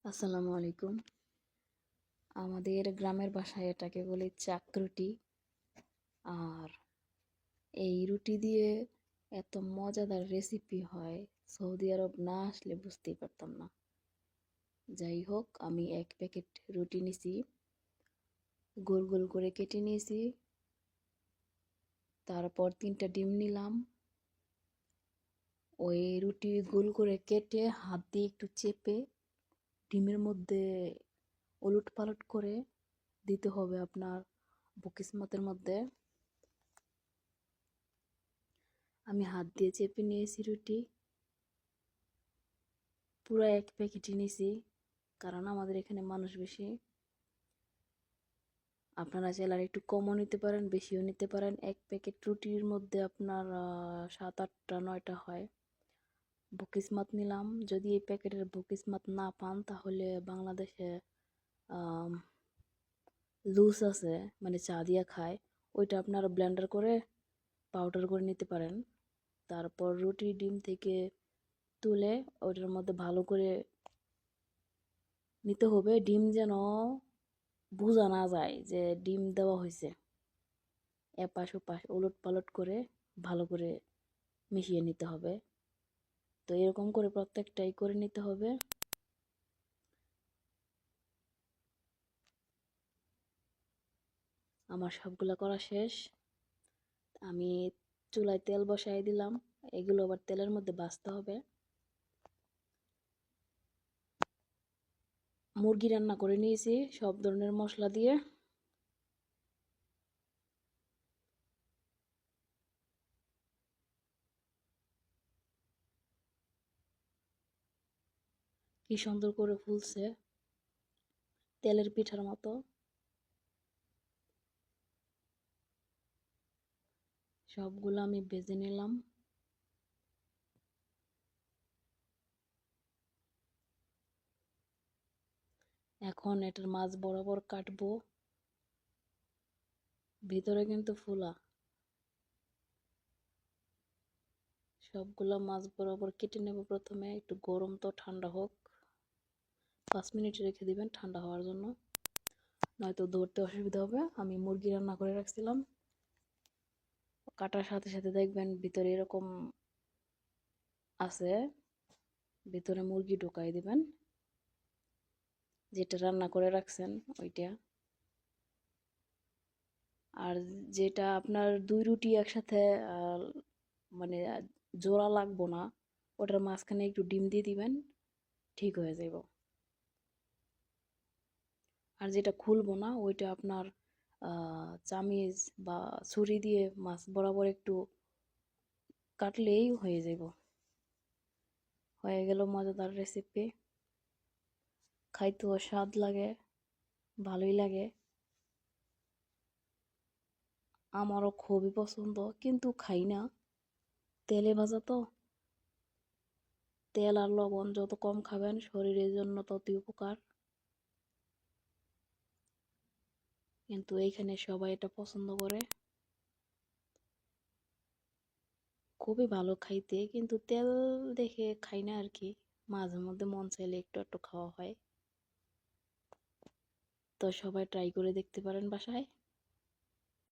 আসসালামু আলাইকুম। আমাদের গ্রামের ভাষায় এটাকে বলে চাকরুটি। আর এই রুটি দিয়ে এত মজাদার রেসিপি হয়, সৌদি আরব না আসলে বুঝতেই পারতাম না। যাই হোক, আমি 1 প্যাকেট রুটি নিছি, গোল গোল করে কেটে নিয়েছি। তারপর 3টা ডিম নিলাম। ওই রুটি গোল করে কেটে হাত দিয়ে একটু চেপে ডিমের মধ্যে ওলট পালট করে দিতে হবে আপনার বকিসমতের মধ্যে। আমি হাত দিয়ে চেপে নিয়েছি রুটি, পুরো 1 প্যাকেটই নিয়েছি, কারণ আমাদের এখানে মানুষ বেশি। আপনারা চাইলে আর একটু কমও নিতে পারেন, বেশিও নিতে পারেন। 1 প্যাকেট রুটির মধ্যে আপনার 7, 8টা, 9টা হয়। বকিসমাত নিলাম। যদি এই প্যাকেটের বকিসমাত না পান তাহলে বাংলাদেশে লুজ আছে, মানে চা দিয়ে খায়, ওইটা আপনারা ব্লেন্ডার করে পাউডার করে নিতে পারেন। তারপর রুটি ডিম থেকে তুলে ওইটার মধ্যে ভালো করে নিতে হবে। ডিম যেন বোঝা না যায় যে ডিম দেওয়া হয়েছে। এপাশ ওপাশ ওলট পালট করে ভালো করে মিশিয়ে নিতে হবে। তো এরকম করে প্রত্যেকটাই করে নিতে হবে। আমার সবগুলা করা শেষ। আমি চুলায় তেল বসাই দিলাম। এগুলো আবার তেলের মধ্যে ভাজতে হবে। মুরগি রান্না করে নিয়েছি সব ধরনের মশলা দিয়ে। কি সুন্দর করে ফুলছে, তেলের পিঠার মতো। সবগুলো আমি ভেজে নিলাম। এখন এটার মাছ বরাবর কাটবো। ভিতরে কিন্তু ফোলা। সবগুলো মাছ বরাবর কেটে নেব। প্রথমে একটু গরম তো, ঠান্ডা হোক। 5 মিনিট রেখে দিবেন ঠান্ডা হওয়ার জন্য, নয়তো ধরতে অসুবিধা হবে। আমি মুরগি রান্না করে রাখছিলাম, কাটার সাথে সাথে দেখবেন ভিতরে এরকম আছে, ভিতরে মুরগি ঢুকাই দিবেন, যেটা রান্না করে রাখছেন ওইটা। আর যেটা আপনার 2 রুটি একসাথে মানে জোড়া লাগবো না, ওটার মাঝখানে একটু ডিম দিয়ে দিবেন, ঠিক হয়ে যাব। আর যেটা খুলবো না ওইটা আপনার চামিচ বা ছুরি দিয়ে মাছ বরাবর একটু কাটলেই হয়ে যাব। হয়ে গেল মজাদার রেসিপি। খাইতেও স্বাদ লাগে, ভালোই লাগে। আমারও খুবই পছন্দ, কিন্তু খাই না। তেলে ভাজা তো, তেল আর লবণ যত কম খাবেন শরীরের জন্য ততই উপকার। কিন্তু এইখানে সবাই এটা পছন্দ করে। খুবই ভালো খাইতে, কিন্তু তেল দেখে খাই না আর কি। মাঝে মধ্যে মন চাইলে একটু একটু খাওয়া হয়। তো সবাই ট্রাই করে দেখতে পারেন বাসায়।